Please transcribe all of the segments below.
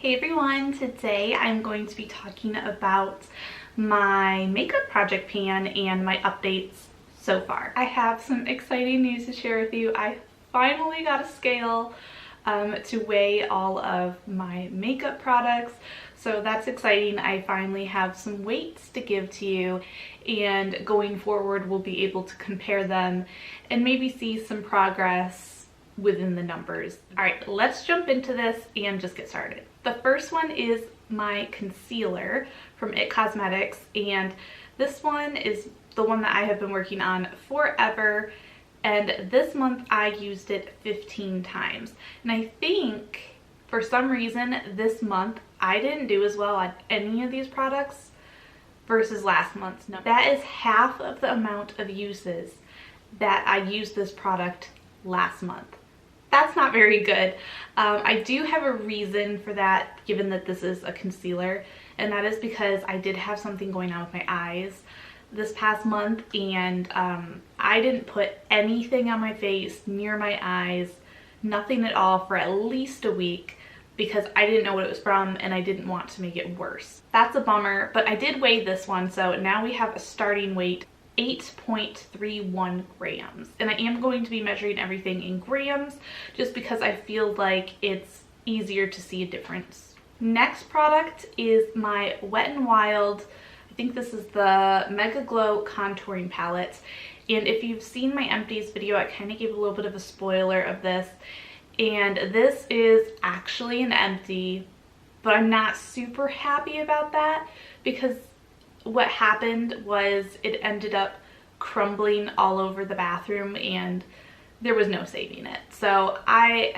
Hey everyone, today I'm going to be talking about my makeup project pan and my updates so far. I have some exciting news to share with you. I finally got a scale to weigh all of my makeup products, so that's exciting. I finally have some weights to give to you, and going forward we'll be able to compare them and maybe see some progress within the numbers. All right, let's jump into this and just get started. The first one is my concealer from IT Cosmetics, and this one is the one that I have been working on forever, and this month I used it 15 times. And I think for some reason this month I didn't do as well on any of these products versus last month's. No, that is half of the amount of uses that I used this product last month. That's not very good. I do have a reason for that, given that this is a concealer, and that is because I did have something going on with my eyes this past month, and I didn't put anything on my face, near my eyes, nothing at all for at least a week, because I didn't know what it was from and I didn't want to make it worse. That's a bummer, but I did weigh this one, so now we have a starting weight 8.31 grams, and I am going to be measuring everything in grams just because I feel like it's easier to see a difference. Next product is my Wet n Wild, I think this is the Mega Glow contouring palette, and if you've seen my empties video, I kind of gave a little bit of a spoiler of this, and this is actually an empty, but I'm not super happy about that because what happened was it ended up crumbling all over the bathroom and there was no saving it. So I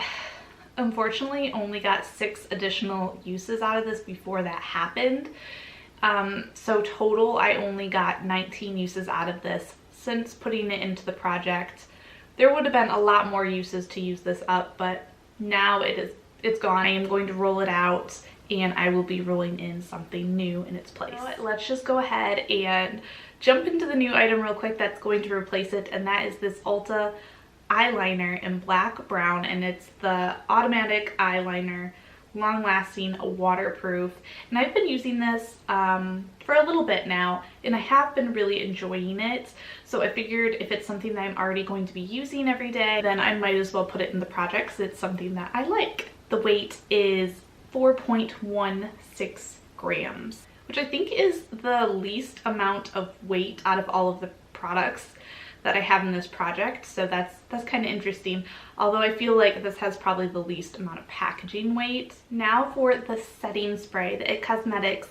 unfortunately only got 6 additional uses out of this before that happened. So total I only got 19 uses out of this since putting it into the project. There would have been a lot more uses to use this up, but now it's gone. I am going to roll it out and I will be rolling in something new in its place. Let's just go ahead and jump into the new item real quick that's going to replace it, and that is this Ulta eyeliner in black brown, and it's the automatic eyeliner, long-lasting, waterproof, and I've been using this for a little bit now, and I have been really enjoying it, so I figured if it's something that I'm already going to be using every day, then I might as well put it in the project because it's something that I like. The weight is 4.16 grams, which I think is the least amount of weight out of all of the products that I have in this project, so that's kind of interesting, although I feel like this has probably the least amount of packaging weight. Now for the setting spray, the IT Cosmetics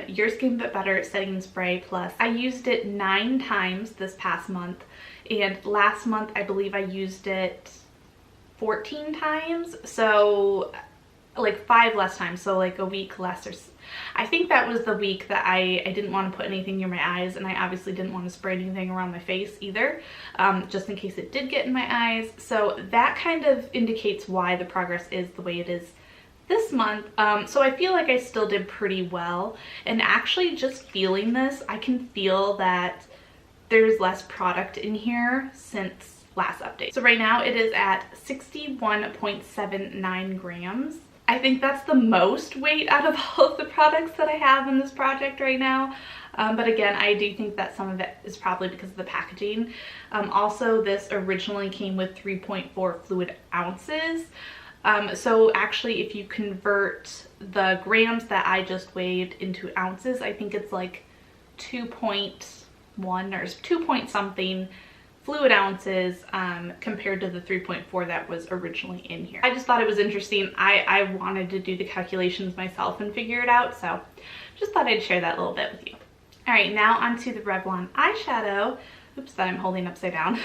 Your Skin But Better Setting Spray Plus. I used it 9 times this past month, and last month I believe I used it 14 times, so like 5 less times, so like a week less. Or I think that was the week that I didn't want to put anything near my eyes, and I obviously didn't want to spray anything around my face either, just in case it did get in my eyes. So that kind of indicates why the progress is the way it is this month. So I feel like I still did pretty well, and actually just feeling this, I can feel that there's less product in here since last update. So right now it is at 61.79 grams. I think that's the most weight out of all of the products that I have in this project right now. But again, I do think that some of it is probably because of the packaging. Also, this originally came with 3.4 fluid ounces. So actually, if you convert the grams that I just weighed into ounces, I think it's like 2.1 or 2 point something fluid ounces compared to the 3.4 that was originally in here. I just thought it was interesting. I wanted to do the calculations myself and figure it out, so just thought I'd share that a little bit with you. All right, now onto the Revlon eyeshadow, oops, that I'm holding upside down,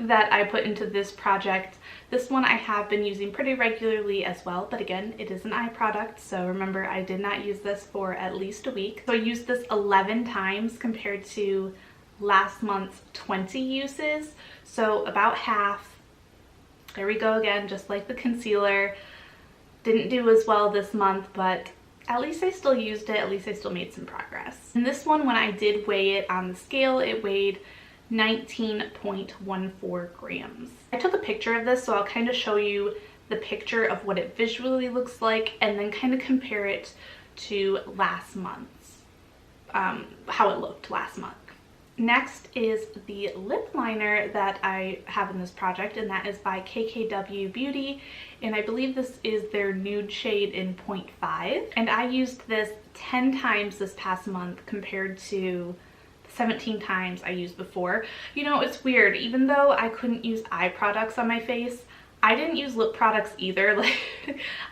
that I put into this project. This one I have been using pretty regularly as well, but again, it is an eye product, so remember I did not use this for at least a week. So I used this 11 times compared to last month's 20 uses, so about half. There we go again, just like the concealer. Didn't do as well this month, but at least I still used it, at least I still made some progress. And this one, when I did weigh it on the scale, it weighed 19.14 grams. I took a picture of this, so I'll kind of show you the picture of what it visually looks like and then kind of compare it to last month's, how it looked last month. Next is the lip liner that I have in this project, and that is by KKW Beauty, and I believe this is their nude shade in 0.5, and I used this 10 times this past month compared to 17 times I used before. You know, it's weird, even though I couldn't use eye products on my face, I didn't use lip products either. Like,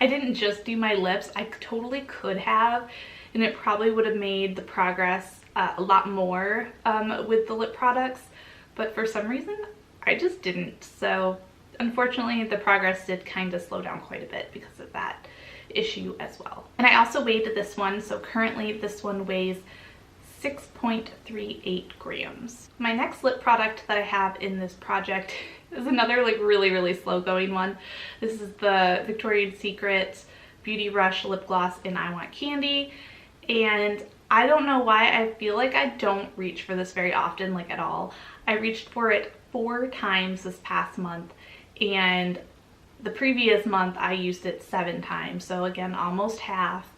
I didn't just do my lips. I totally could have, and it probably would have made the progress a lot more with the lip products, but for some reason I just didn't. So unfortunately the progress did kind of slow down quite a bit because of that issue as well. And I also weighed this one, so currently this one weighs 6.38 grams. My next lip product that I have in this project is another like really slow going one. This is the Victoria's Secret Beauty Rush Lip Gloss in I Want Candy, and I don't know why I feel like I don't reach for this very often, like at all. I reached for it 4 times this past month, and the previous month I used it 7 times, so again almost half.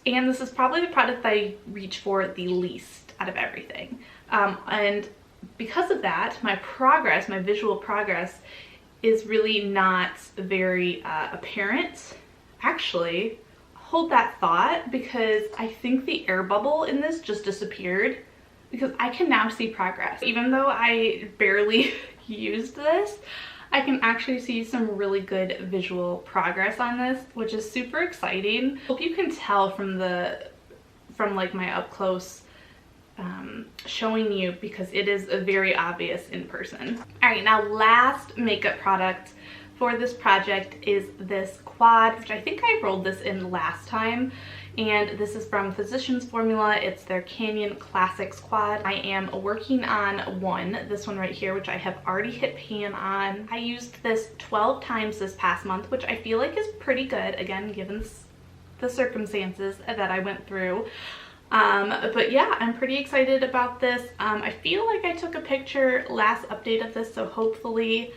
And this is probably the product that I reach for the least out of everything. And because of that, my progress, my visual progress, is really not very apparent. Actually, hold that thought, because I think the air bubble in this just disappeared, because I can now see progress. Even though I barely used this, I can actually see some really good visual progress on this, which is super exciting. Hope you can tell from like my up close showing you, because it is very obvious in person. All right, now last makeup product for this project is this quad, which I think I rolled this in last time, and this is from Physicians Formula. It's their Canyon Classics quad. I am working on this one right here, which I have already hit pan on. I used this 12 times this past month, which I feel like is pretty good, again, given the circumstances that I went through. But yeah, I'm pretty excited about this. I feel like I took a picture last update of this, so hopefully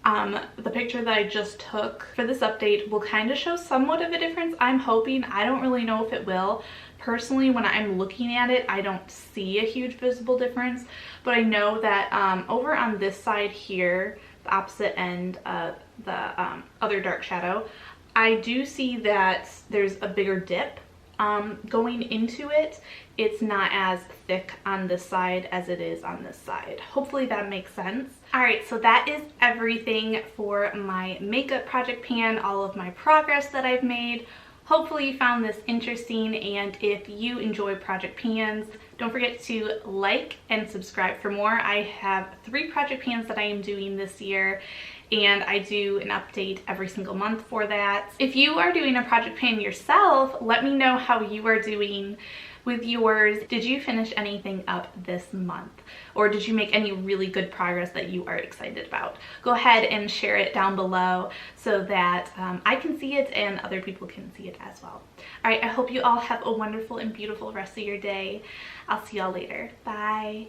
the picture that I just took for this update will kind of show somewhat of a difference. I'm hoping. I don't really know if it will. Personally, when I'm looking at it, I don't see a huge visible difference, but I know that over on this side here, the opposite end of the other dark shadow, I do see that there's a bigger dip going into it. It's not as thick on this side as it is on this side. Hopefully that makes sense. All right, so that is everything for my makeup project pan, all of my progress that I've made. Hopefully you found this interesting, and if you enjoy project pans, don't forget to like and subscribe for more. I have 3 project pans that I am doing this year, and I do an update every single month for that. If you are doing a project pan yourself, let me know how you are doing with yours. Did you finish anything up this month? Or did you make any really good progress that you are excited about? Go ahead and share it down below so that I can see it and other people can see it as well. All right, I hope you all have a wonderful and beautiful rest of your day. I'll see y'all later. Bye.